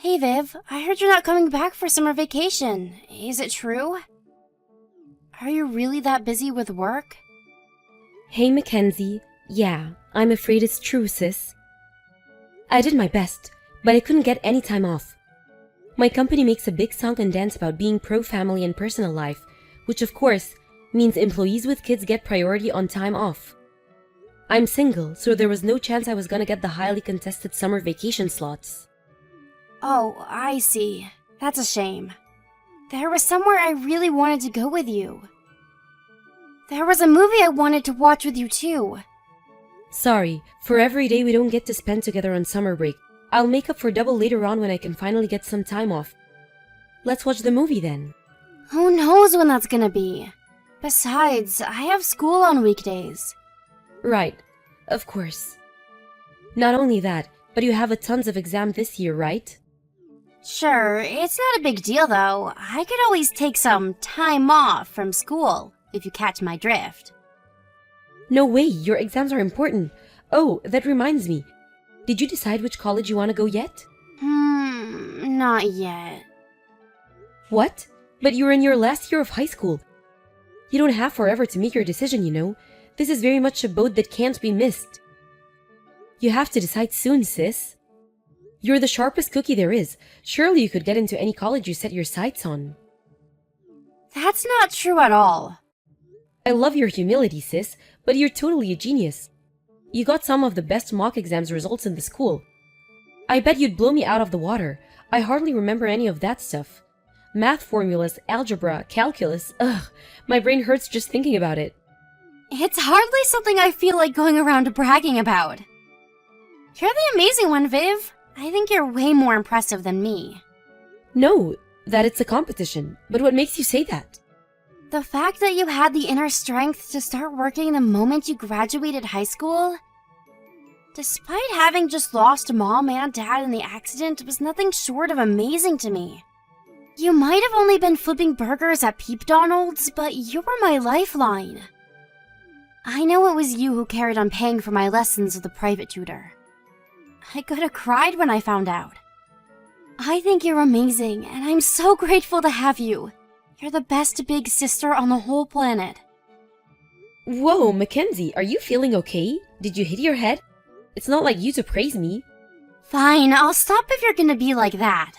Hey Viv, I heard you're not coming back for summer vacation. Is it true? Are you really that busy with work? Hey Mackenzie, yeah, I'm afraid it's true, sis. I did my best, but I couldn't get any time off. My company makes a big song and dance about being pro-family and personal life, which of course means employees with kids get priority on time off. I'm single, so there was no chance I was gonna get the highly contested summer vacation slots. Oh, I see. That's a shame. There was somewhere I really wanted to go with you. There was a movie I wanted to watch with you too. Sorry, for every day we don't get to spend together on summer break. I'll make up for double later on when I can finally get some time off. Let's watch the movie then. Who knows when that's gonna be? Besides, I have school on weekdays. Right, of course. Not only that, but you have a tons of exam this year, right? Sure, it's not a big deal though. I could always take some time off from school, if you catch my drift. No way, your exams are important. Oh, that reminds me. Did you decide which college you want to go yet? Not yet. What? But you're in your last year of high school. You don't have forever to make your decision, you know. This is very much a boat that can't be missed. You have to decide soon, sis. You're the sharpest cookie there is. Surely you could get into any college you set your sights on. That's not true at all. I love your humility, sis, but you're totally a genius. You got some of the best mock exams results in the school. I bet you'd blow me out of the water. I hardly remember any of that stuff. Math formulas, algebra, calculus, ugh, my brain hurts just thinking about it. It's hardly something I feel like going around bragging about. You're the amazing one, Viv. I think you're way more impressive than me. No, that it's a competition, but what makes you say that? The fact that you had the inner strength to start working the moment you graduated high school, despite having just lost mom and dad in the accident, was nothing short of amazing to me. You might have only been flipping burgers at Peep Donald's, but you were my lifeline. I know it was you who carried on paying for my lessons with the private tutor. I could have cried when I found out. I think you're amazing, and I'm so grateful to have you. You're the best big sister on the whole planet. Whoa, Mackenzie, are you feeling okay? Did you hit your head? It's not like you to praise me. Fine, I'll stop if you're gonna be like that.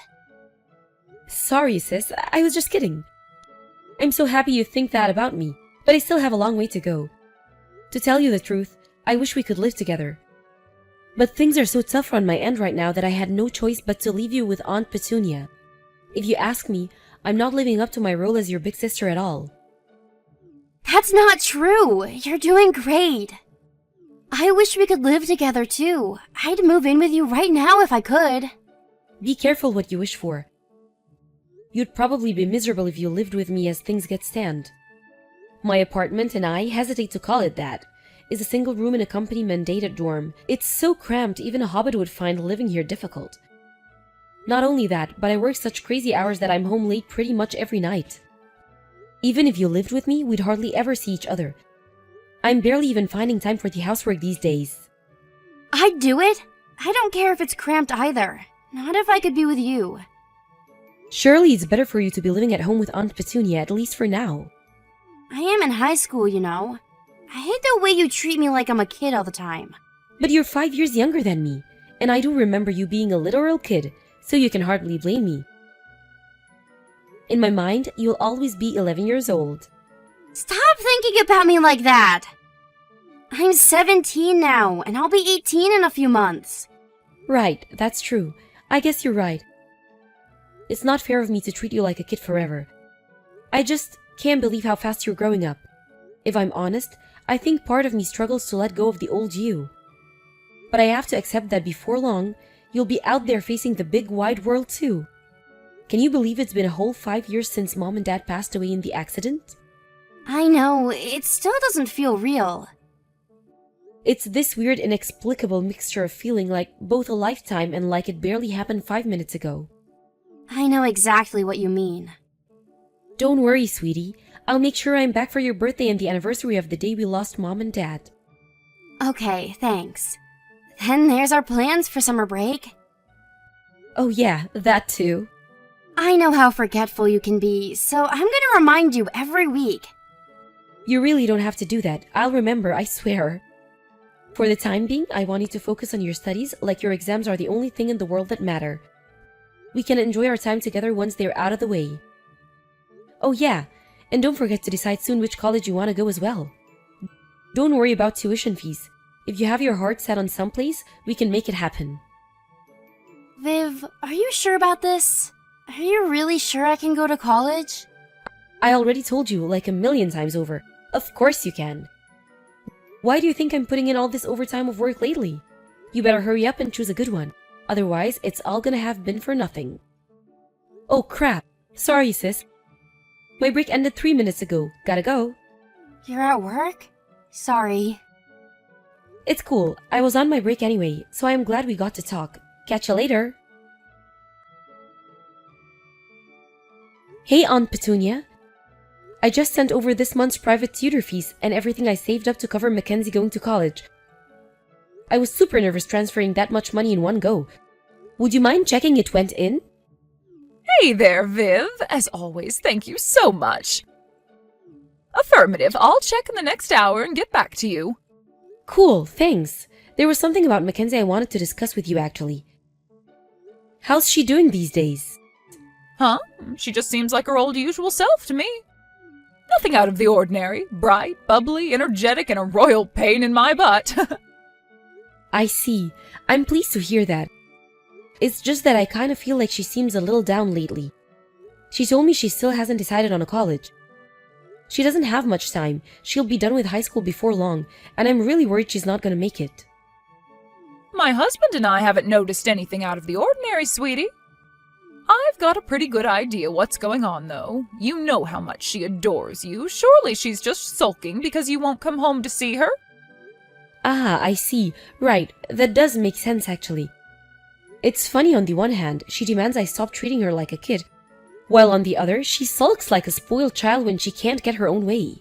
Sorry, sis, I was just kidding. I'm so happy you think that about me, but I still have a long way to go. To tell you the truth, I wish we could live together. But things are so tough on my end right now that I had no choice but to leave you with Aunt Petunia. If you ask me, I'm not living up to my role as your big sister at all. That's not true. You're doing great. I wish we could live together too. I'd move in with you right now if I could. Be careful what you wish for. You'd probably be miserable if you lived with me as things get stand. My apartment, and I hesitate to call it that, is a single room in a company-mandated dorm. It's so cramped even a hobbit would find living here difficult. Not only that, but I work such crazy hours that I'm home late pretty much every night. Even if you lived with me, we'd hardly ever see each other. I'm barely even finding time for the housework these days. I'd do it. I don't care if it's cramped either. Not if I could be with you. Surely it's better for you to be living at home with Aunt Petunia, at least for now. I am in high school, you know. I hate the way you treat me like I'm a kid all the time. But you're 5 years younger than me, and I do remember you being a literal kid, so you can hardly blame me. In my mind, you'll always be 11 years old. Stop thinking about me like that! I'm 17 now, and I'll be 18 in a few months. Right, that's true. I guess you're right. It's not fair of me to treat you like a kid forever. I just can't believe how fast you're growing up. If I'm honest, I think part of me struggles to let go of the old you. But I have to accept that before long, you'll be out there facing the big wide world too. Can you believe it's been a whole 5 years since Mom and Dad passed away in the accident? I know, it still doesn't feel real. It's this weird, inexplicable mixture of feeling like both a lifetime and like it barely happened 5 minutes ago. I know exactly what you mean. Don't worry, sweetie. I'll make sure I'm back for your birthday and the anniversary of the day we lost Mom and Dad. Okay, thanks. Then there's our plans for summer break. Oh yeah, that too. I know how forgetful you can be, so I'm gonna remind you every week. You really don't have to do that. I'll remember, I swear. For the time being, I want you to focus on your studies like your exams are the only thing in the world that matter. We can enjoy our time together once they're out of the way. Oh yeah, and don't forget to decide soon which college you want to go as well. Don't worry about tuition fees. If you have your heart set on someplace, we can make it happen. Viv, are you sure about this? Are you really sure I can go to college? I already told you like a million times over. Of course you can. Why do you think I'm putting in all this overtime of work lately? You better hurry up and choose a good one. Otherwise, it's all gonna have been for nothing. Oh crap. Sorry, sis. My break ended 3 minutes ago. Gotta go. You're at work? Sorry. It's cool. I was on my break anyway, so I am glad we got to talk. Catch you later. Hey, Aunt Petunia. I just sent over this month's private tutor fees and everything I saved up to cover Mackenzie going to college. I was super nervous transferring that much money in one go. Would you mind checking it went in? Hey there, Viv. As always, thank you so much. Affirmative. I'll check in the next hour and get back to you. Cool, thanks. There was something about Mackenzie I wanted to discuss with you, actually. How's she doing these days? Huh? She just seems like her old usual self to me. Nothing out of the ordinary. Bright, bubbly, energetic, and a royal pain in my butt. I see. I'm pleased to hear that. It's just that I kind of feel like she seems a little down lately. She told me she still hasn't decided on a college. She doesn't have much time. She'll be done with high school before long, and I'm really worried she's not gonna make it. My husband and I haven't noticed anything out of the ordinary, sweetie. I've got a pretty good idea what's going on, though. You know how much she adores you. Surely she's just sulking because you won't come home to see her? Ah, I see. Right, that does make sense, actually. It's funny on the one hand, she demands I stop treating her like a kid, while on the other, she sulks like a spoiled child when she can't get her own way.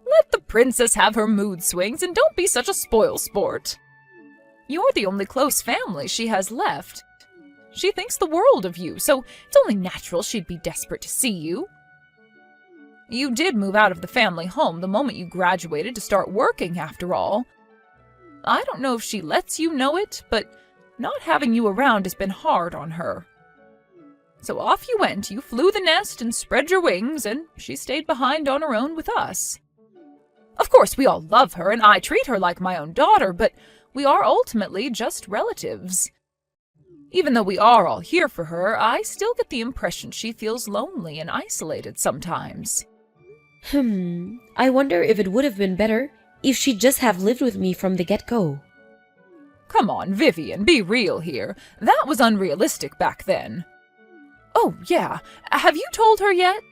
Let the princess have her mood swings and don't be such a spoilsport. You're the only close family she has left. She thinks the world of you, so it's only natural she'd be desperate to see you. You did move out of the family home the moment you graduated to start working, after all. I don't know if she lets you know it, but not having you around has been hard on her. So off you went, you flew the nest and spread your wings, and she stayed behind on her own with us. Of course, we all love her, and I treat her like my own daughter, but we are ultimately just relatives. Even though we are all here for her, I still get the impression she feels lonely and isolated sometimes. I wonder if it would have been better if she'd just have lived with me from the get-go. Come on, Vivian, be real here. That was unrealistic back then. Oh, yeah. Have you told her yet?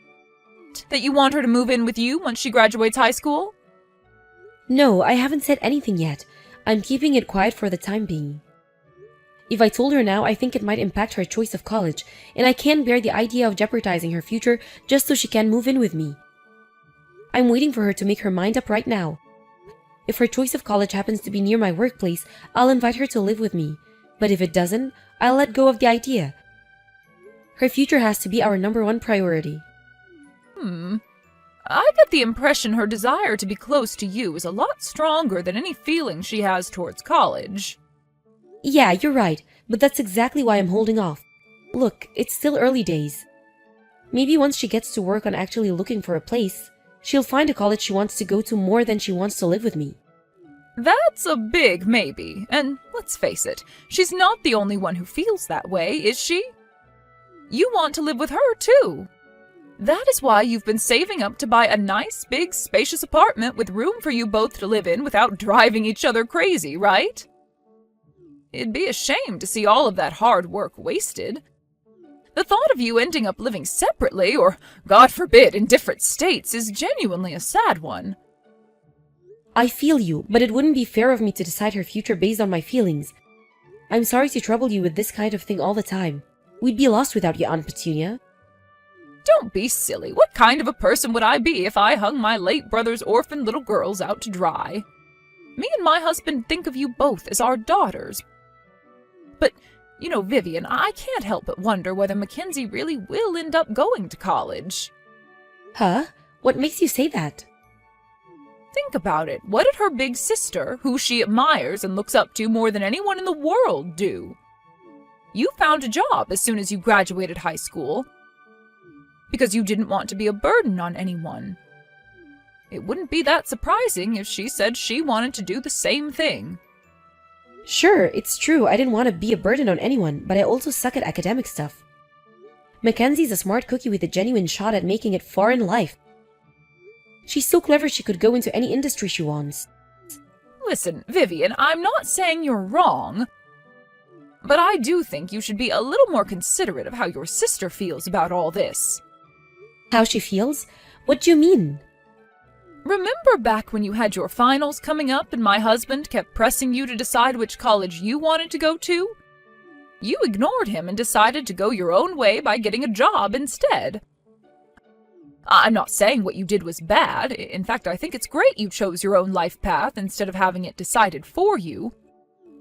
That you want her to move in with you once she graduates high school? No, I haven't said anything yet. I'm keeping it quiet for the time being. If I told her now, I think it might impact her choice of college, and I can't bear the idea of jeopardizing her future just so she can move in with me. I'm waiting for her to make her mind up right now. If her choice of college happens to be near my workplace, I'll invite her to live with me. But if it doesn't, I'll let go of the idea. Her future has to be our #1 priority. I get the impression her desire to be close to you is a lot stronger than any feeling she has towards college. Yeah, you're right, but that's exactly why I'm holding off. Look, it's still early days. Maybe once she gets to work on actually looking for a place, she'll find a college she wants to go to more than she wants to live with me. That's a big maybe, and let's face it, she's not the only one who feels that way, is she? You want to live with her, too. That is why you've been saving up to buy a nice, big, spacious apartment with room for you both to live in without driving each other crazy, right? It'd be a shame to see all of that hard work wasted. The thought of you ending up living separately, or, God forbid, in different states, is genuinely a sad one. I feel you, but it wouldn't be fair of me to decide her future based on my feelings. I'm sorry to trouble you with this kind of thing all the time. We'd be lost without you, Aunt Petunia. Don't be silly. What kind of a person would I be if I hung my late brother's orphaned little girls out to dry? Me and my husband think of you both as our daughters. But You know, Vivian, I can't help but wonder whether Mackenzie really will end up going to college. Huh? What makes you say that? Think about it. What did her big sister, who she admires and looks up to more than anyone in the world, do? You found a job as soon as you graduated high school because you didn't want to be a burden on anyone. It wouldn't be that surprising if she said she wanted to do the same thing. Sure, it's true I didn't want to be a burden on anyone, but I also suck at academic stuff. Mackenzie's a smart cookie with a genuine shot at making it far in life. She's so clever she could go into any industry she wants. Listen, Vivian, I'm not saying you're wrong, but I do think you should be a little more considerate of how your sister feels about all this. How she feels? What do you mean? Remember back when you had your finals coming up and my husband kept pressing you to decide which college you wanted to go to? You ignored him and decided to go your own way by getting a job instead. I'm not saying what you did was bad. In fact, I think it's great you chose your own life path instead of having it decided for you.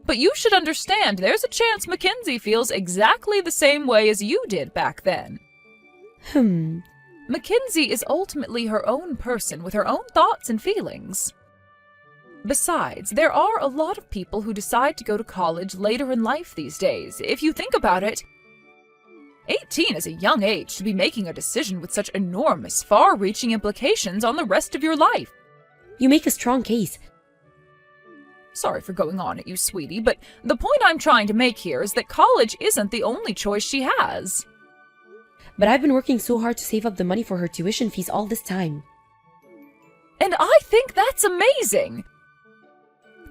But you should understand there's a chance Mackenzie feels exactly the same way as you did back then. Mackenzie is ultimately her own person with her own thoughts and feelings. Besides, there are a lot of people who decide to go to college later in life these days. If you think about it, 18 is a young age to be making a decision with such enormous, far-reaching implications on the rest of your life. You make a strong case. Sorry for going on at you, sweetie, but the point I'm trying to make here is that college isn't the only choice she has. But I've been working so hard to save up the money for her tuition fees all this time. And I think that's amazing!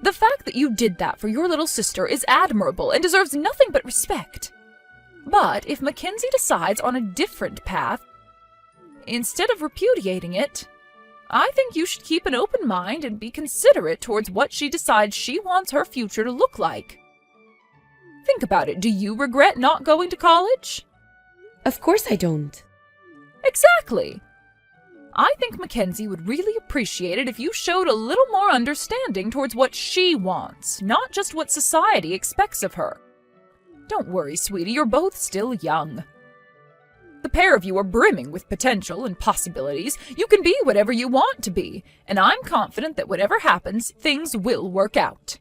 The fact that you did that for your little sister is admirable and deserves nothing but respect. But if Mackenzie decides on a different path, instead of repudiating it, I think you should keep an open mind and be considerate towards what she decides she wants her future to look like. Think about it. Do you regret not going to college? Of course I don't. Exactly. I think Mackenzie would really appreciate it if you showed a little more understanding towards what she wants, not just what society expects of her. Don't worry, sweetie, you're both still young. The pair of you are brimming with potential and possibilities. You can be whatever you want to be, and I'm confident that whatever happens, things will work out.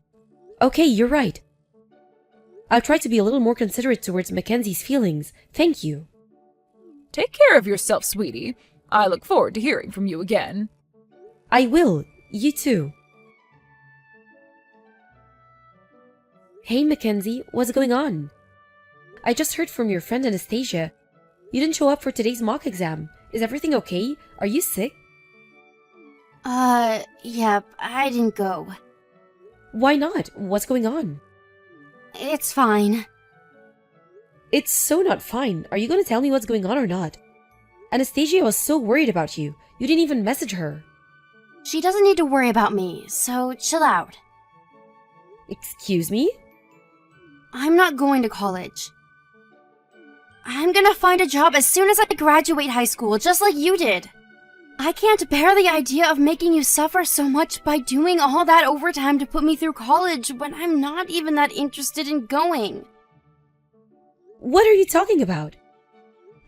Okay, you're right. I'll try to be a little more considerate towards Mackenzie's feelings. Thank you. Take care of yourself, sweetie. I look forward to hearing from you again. I will. You too. Hey, Mackenzie, what's going on? I just heard from your friend Anastasia. You didn't show up for today's mock exam. Is everything okay? Are you sick? Yep, I didn't go. Why not? What's going on? It's fine. It's so not fine. Are you going to tell me what's going on or not? Anastasia was so worried about you. You didn't even message her. She doesn't need to worry about me, so chill out. Excuse me? I'm not going to college. I'm gonna find a job as soon as I graduate high school, just like you did. I can't bear the idea of making you suffer so much by doing all that overtime to put me through college when I'm not even that interested in going. What are you talking about?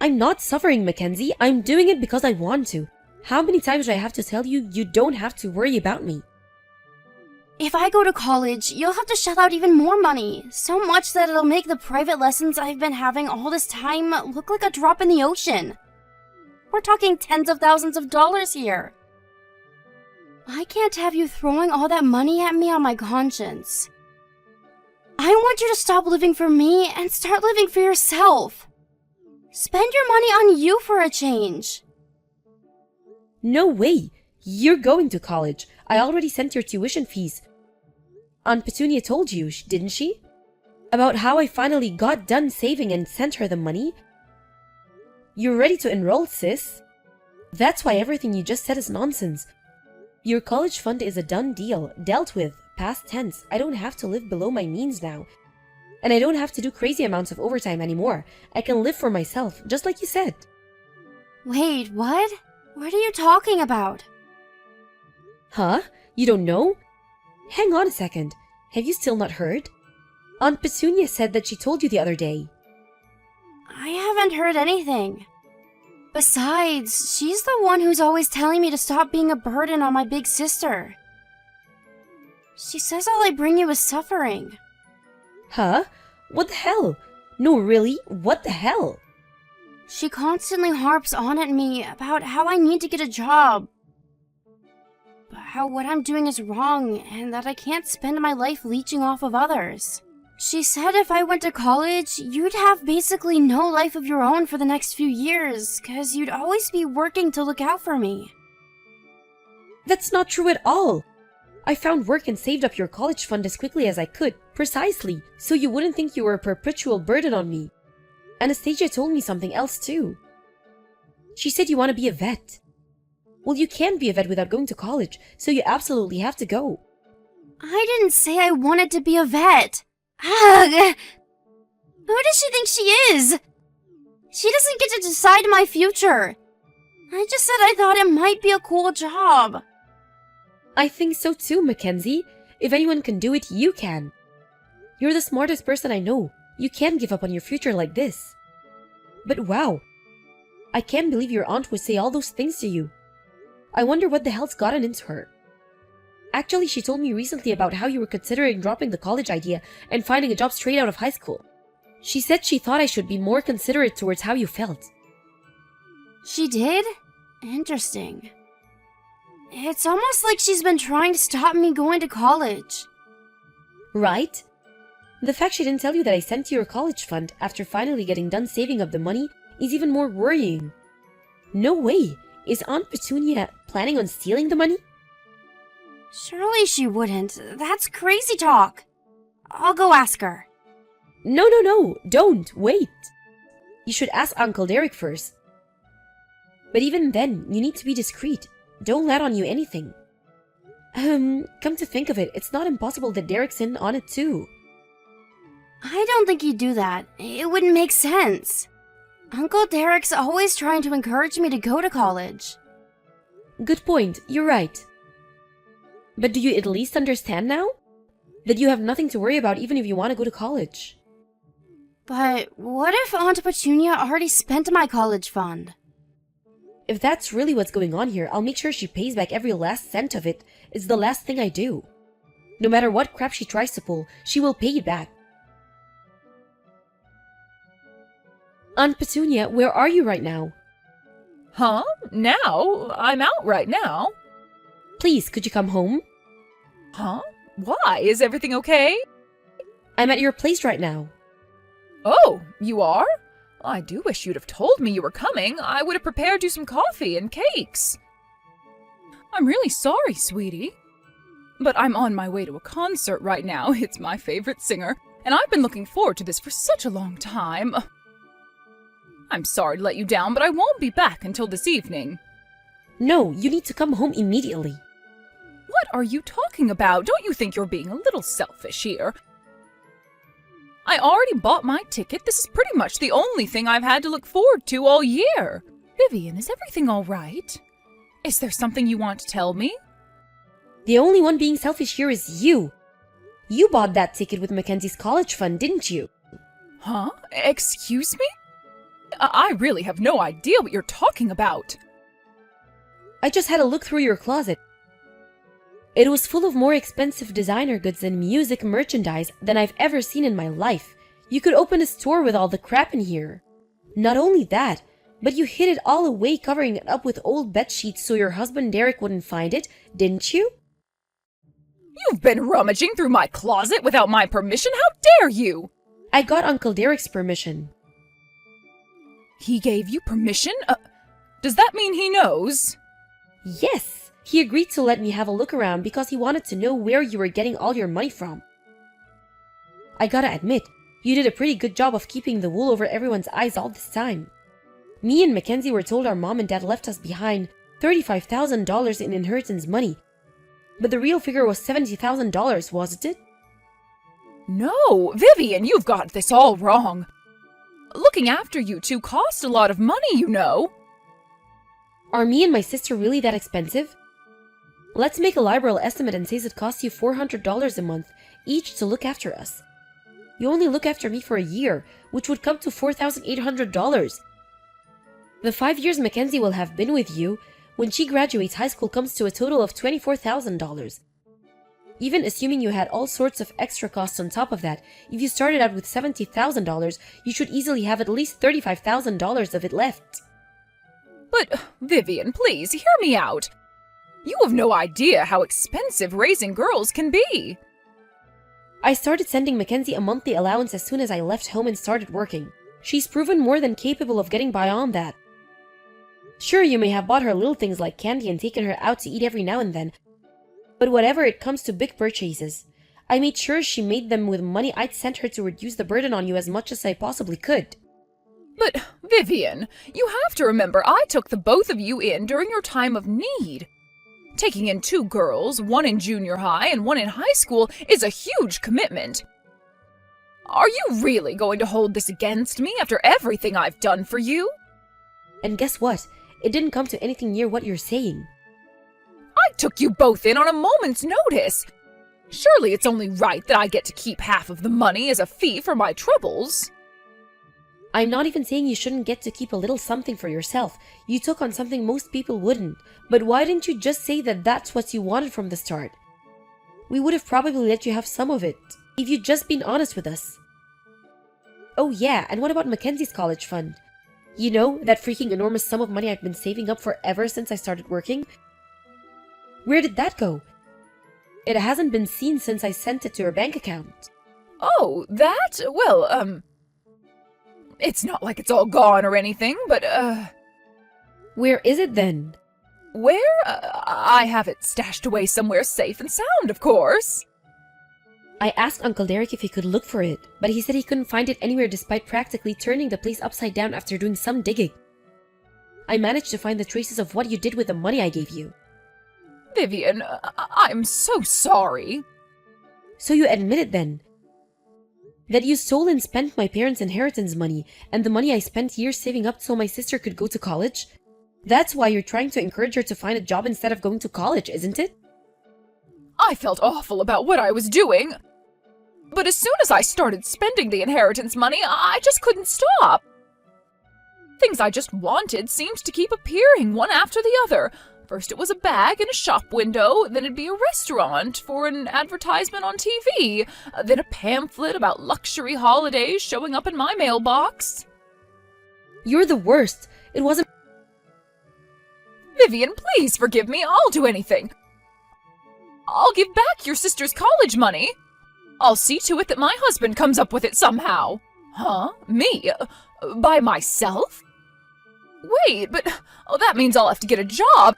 I'm not suffering, Mackenzie. I'm doing it because I want to. How many times do I have to tell you you don't have to worry about me? If I go to college, you'll have to shell out even more money. So much that it'll make the private lessons I've been having all this time look like a drop in the ocean. We're talking tens of thousands of dollars here. I can't have you throwing all that money at me on my conscience. I want you to stop living for me and start living for yourself. Spend your money on you for a change. No way. You're going to college. I already sent your tuition fees. Aunt Petunia told you, didn't she? About how I finally got done saving and sent her the money? You're ready to enroll, sis. That's why everything you just said is nonsense. Your college fund is a done deal, dealt with, past tense. I don't have to live below my means now. And I don't have to do crazy amounts of overtime anymore. I can live for myself, just like you said. Wait, what? What are you talking about? Huh? You don't know? Hang on a second. Have you still not heard? Aunt Petunia said that she told you the other day. I haven't heard anything. Besides, she's the one who's always telling me to stop being a burden on my big sister. She says all I bring you is suffering. Huh? What the hell? No, really? What the hell? She constantly harps on at me about how I need to get a job. How what I'm doing is wrong and that I can't spend my life leeching off of others. She said if I went to college, you'd have basically no life of your own for the next few years, because you'd always be working to look out for me. That's not true at all. I found work and saved up your college fund as quickly as I could, precisely, so you wouldn't think you were a perpetual burden on me. Anastasia told me something else too. She said you want to be a vet. Well, you can't be a vet without going to college, so you absolutely have to go. I didn't say I wanted to be a vet. Ugh! Who does she think she is? She doesn't get to decide my future. I just said I thought it might be a cool job. I think so too, Mackenzie. If anyone can do it, you can. You're the smartest person I know. You can't give up on your future like this. But wow, I can't believe your aunt would say all those things to you. I wonder what the hell's gotten into her. Actually, she told me recently about how you were considering dropping the college idea and finding a job straight out of high school. She said she thought I should be more considerate towards how you felt. She did? Interesting. It's almost like she's been trying to stop me going to college. Right? The fact she didn't tell you that I sent you your college fund after finally getting done saving up the money is even more worrying. No way! Is Aunt Petunia planning on stealing the money? Surely she wouldn't. That's crazy talk. I'll go ask her. No, don't, wait. You should ask Uncle Derek first. But even then, you need to be discreet. Don't let on you anything. Come to think of it, it's not impossible that Derek's in on it too. I don't think he'd do that. It wouldn't make sense. Uncle Derek's always trying to encourage me to go to college. Good point, you're right. But do you at least understand now? That you have nothing to worry about even if you want to go to college. But what if Aunt Petunia already spent my college fund? If that's really what's going on here, I'll make sure she pays back every last cent of it. It's the last thing I do. No matter what crap she tries to pull, she will pay it back. Aunt Petunia, where are you right now? Huh? Now? I'm out right now. Please, could you come home? Huh? Why? Is everything okay? I'm at your place right now. Oh, you are? I do wish you'd have told me you were coming. I would have prepared you some coffee and cakes. I'm really sorry, sweetie. But I'm on my way to a concert right now. It's my favorite singer, and I've been looking forward to this for such a long time. I'm sorry to let you down, but I won't be back until this evening. No, you need to come home immediately. What are you talking about? Don't you think you're being a little selfish here? I already bought my ticket. This is pretty much the only thing I've had to look forward to all year. Vivian, is everything all right? Is there something you want to tell me? The only one being selfish here is you. You bought that ticket with Mackenzie's college fund, didn't you? Huh? Excuse me? I really have no idea what you're talking about. I just had a look through your closet. It was full of more expensive designer goods and music merchandise than I've ever seen in my life. You could open a store with all the crap in here. Not only that, but you hid it all away covering it up with old bed sheets so your husband Derek wouldn't find it, didn't you? You've been rummaging through my closet without my permission? How dare you? I got Uncle Derek's permission. He gave you permission? Does that mean he knows? Yes, he agreed to let me have a look around because he wanted to know where you were getting all your money from. I gotta admit, you did a pretty good job of keeping the wool over everyone's eyes all this time. Me and Mackenzie were told our mom and dad left us behind $35,000 in inheritance money. But the real figure was $70,000, wasn't it? No, Vivian, you've got this all wrong. Looking after you two cost a lot of money, you know. Are me and my sister really that expensive? Let's make a liberal estimate and say it costs you $400 a month each to look after us. You only look after me for a year, which would come to $4,800. The 5 years Mackenzie will have been with you, when she graduates high school, comes to a total of $24,000. Even assuming you had all sorts of extra costs on top of that, if you started out with $70,000, you should easily have at least $35,000 of it left. But, Vivian, please, hear me out. You have no idea how expensive raising girls can be. I started sending Mackenzie a monthly allowance as soon as I left home and started working. She's proven more than capable of getting by on that. Sure, you may have bought her little things like candy and taken her out to eat every now and then, but whenever it comes to big purchases, I made sure she made them with money I'd sent her to reduce the burden on you as much as I possibly could. But, Vivian, you have to remember I took the both of you in during your time of need. Taking in 2 girls, one in junior high and one in high school, is a huge commitment. Are you really going to hold this against me after everything I've done for you? And guess what? It didn't come to anything near what you're saying. I took you both in on a moment's notice. Surely it's only right that I get to keep half of the money as a fee for my troubles. I'm not even saying you shouldn't get to keep a little something for yourself. You took on something most people wouldn't. But why didn't you just say that that's what you wanted from the start? We would have probably let you have some of it, if you'd just been honest with us. Oh yeah, and what about Mackenzie's college fund? You know, that freaking enormous sum of money I've been saving up for ever since I started working? Where did that go? It hasn't been seen since I sent it to her bank account. Oh, that? Well, it's not like it's all gone or anything, but, Where is it then? where? I have it stashed away somewhere safe and sound, of course. I asked Uncle Derek if he could look for it, but he said he couldn't find it anywhere despite practically turning the place upside down after doing some digging. I managed to find the traces of what you did with the money I gave you. Vivian, I'm so sorry. So you admit it then? That you stole and spent my parents' inheritance money and the money I spent years saving up so my sister could go to college? That's why you're trying to encourage her to find a job instead of going to college, isn't it? I felt awful about what I was doing. But as soon as I started spending the inheritance money, I just couldn't stop. Things I just wanted seemed to keep appearing one after the other. First it was a bag in a shop window, then it'd be a restaurant for an advertisement on TV, then a pamphlet about luxury holidays showing up in my mailbox. You're the worst. It wasn't... Vivian, please forgive me. I'll do anything. I'll give back your sister's college money. I'll see to it that my husband comes up with it somehow. Huh? Me? By myself? Wait, but that means I'll have to get a job.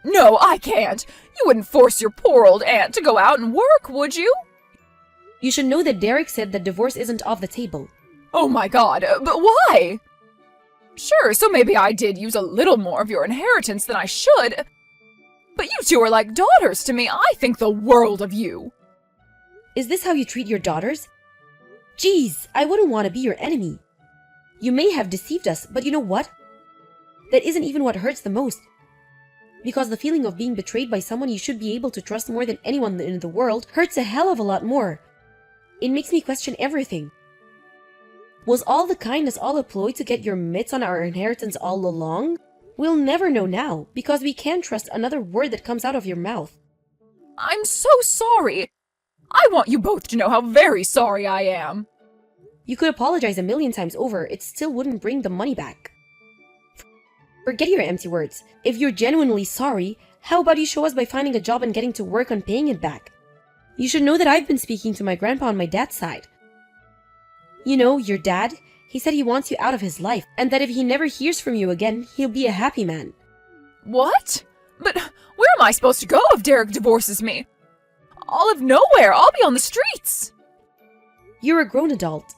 No, I can't. You wouldn't force your poor old aunt to go out and work, would you? You should know that Derek said that divorce isn't off the table. Oh my God, but why? Sure, so maybe I did use a little more of your inheritance than I should. But you two are like daughters to me. I think the world of you. Is this how you treat your daughters? Geez, I wouldn't want to be your enemy. You may have deceived us, but you know what? That isn't even what hurts the most. Because the feeling of being betrayed by someone you should be able to trust more than anyone in the world hurts a hell of a lot more. It makes me question everything. Was all the kindness all a ploy to get your mitts on our inheritance all along? We'll never know now, because we can't trust another word that comes out of your mouth. I'm so sorry. I want you both to know how very sorry I am. You could apologize a million times over, it still wouldn't bring the money back. Forget your empty words. If you're genuinely sorry, how about you show us by finding a job and getting to work on paying it back? You should know that I've been speaking to my grandpa on my dad's side. You know, your dad, he said he wants you out of his life, and that if he never hears from you again, he'll be a happy man. What? But where am I supposed to go if Derek divorces me? I'll live nowhere. I'll be on the streets. You're a grown adult.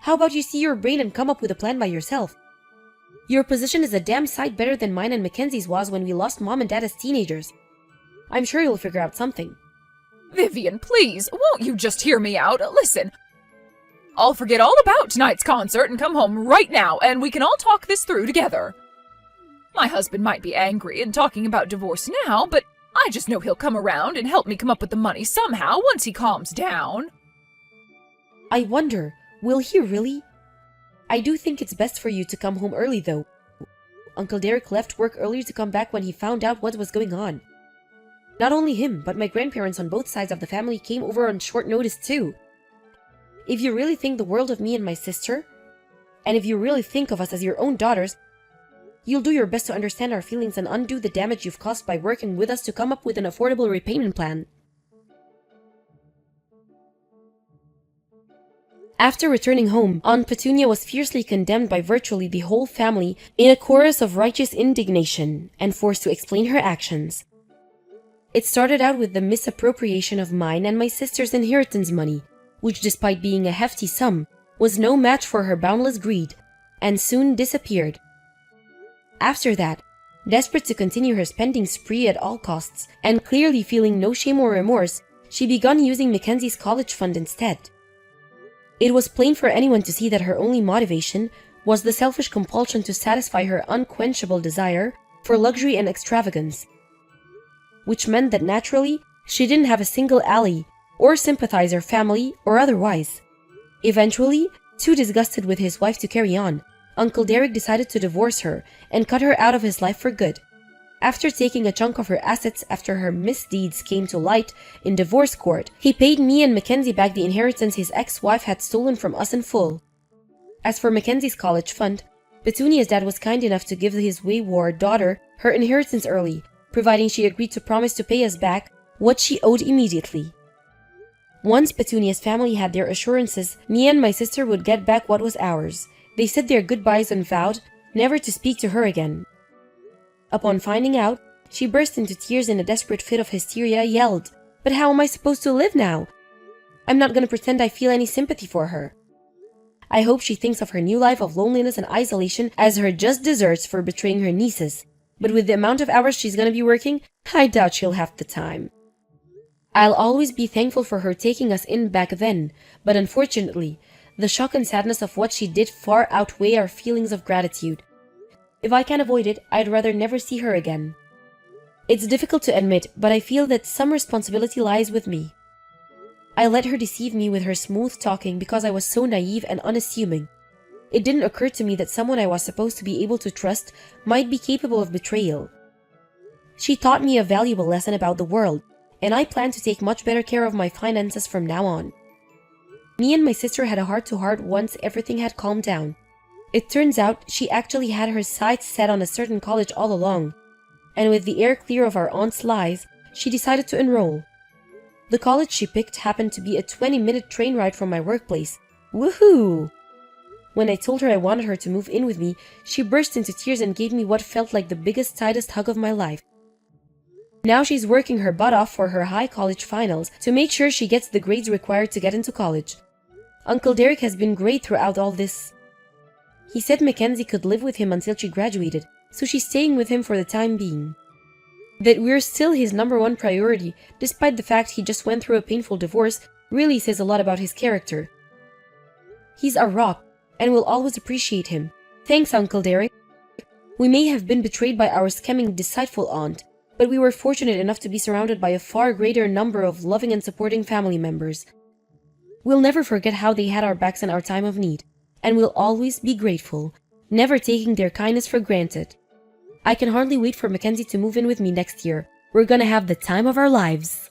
How about you see your brain and come up with a plan by yourself? Your position is a damn sight better than mine and Mackenzie's was when we lost Mom and Dad as teenagers. I'm sure you'll figure out something. Vivian, please, won't you just hear me out? Listen, I'll forget all about tonight's concert and come home right now, and we can all talk this through together. My husband might be angry and talking about divorce now, but I just know he'll come around and help me come up with the money somehow once he calms down. I wonder, will he really? I do think it's best for you to come home early, though. Uncle Derek left work earlier to come back when he found out what was going on. Not only him, but my grandparents on both sides of the family came over on short notice, too. If you really think the world of me and my sister, and if you really think of us as your own daughters, you'll do your best to understand our feelings and undo the damage you've caused by working with us to come up with an affordable repayment plan. After returning home, Aunt Petunia was fiercely condemned by virtually the whole family in a chorus of righteous indignation and forced to explain her actions. It started out with the misappropriation of mine and my sister's inheritance money, which, despite being a hefty sum, was no match for her boundless greed, and soon disappeared. After that, desperate to continue her spending spree at all costs, and clearly feeling no shame or remorse, she began using Mackenzie's college fund instead. It was plain for anyone to see that her only motivation was the selfish compulsion to satisfy her unquenchable desire for luxury and extravagance, which meant that naturally, she didn't have a single ally, or sympathizer, family, or otherwise. Eventually, too disgusted with his wife to carry on, Uncle Derek decided to divorce her and cut her out of his life for good. After taking a chunk of her assets after her misdeeds came to light in divorce court, he paid me and Mackenzie back the inheritance his ex-wife had stolen from us in full. As for Mackenzie's college fund, Petunia's dad was kind enough to give his wayward daughter her inheritance early, providing she agreed to promise to pay us back what she owed immediately. Once Petunia's family had their assurances, me and my sister would get back what was ours. They said their goodbyes and vowed never to speak to her again. Upon finding out, she burst into tears in a desperate fit of hysteria, yelled, "But how am I supposed to live now? I'm not gonna pretend I feel any sympathy for her." I hope she thinks of her new life of loneliness and isolation as her just deserts for betraying her nieces. But with the amount of hours she's gonna be working, I doubt she'll have the time. I'll always be thankful for her taking us in back then, but unfortunately, the shock and sadness of what she did far outweigh our feelings of gratitude. If I can avoid it, I'd rather never see her again. It's difficult to admit, but I feel that some responsibility lies with me. I let her deceive me with her smooth talking because I was so naive and unassuming. It didn't occur to me that someone I was supposed to be able to trust might be capable of betrayal. She taught me a valuable lesson about the world, and I plan to take much better care of my finances from now on. Me and my sister had a heart-to-heart once everything had calmed down. It turns out she actually had her sights set on a certain college all along, and with the air clear of our aunt's lies, she decided to enroll. The college she picked happened to be a 20-minute train ride from my workplace. Woohoo! When I told her I wanted her to move in with me, she burst into tears and gave me what felt like the biggest, tightest hug of my life. Now she's working her butt off for her high college finals to make sure she gets the grades required to get into college. Uncle Derek has been great throughout all this. He said Mackenzie could live with him until she graduated, so she's staying with him for the time being. That we're still his #1 priority, despite the fact he just went through a painful divorce, really says a lot about his character. He's a rock, and we'll always appreciate him. Thanks, Uncle Derek. We may have been betrayed by our scheming, deceitful aunt, but we were fortunate enough to be surrounded by a far greater number of loving and supporting family members. We'll never forget how they had our backs in our time of need, and we'll always be grateful, never taking their kindness for granted. I can hardly wait for Mackenzie to move in with me next year. We're gonna have the time of our lives.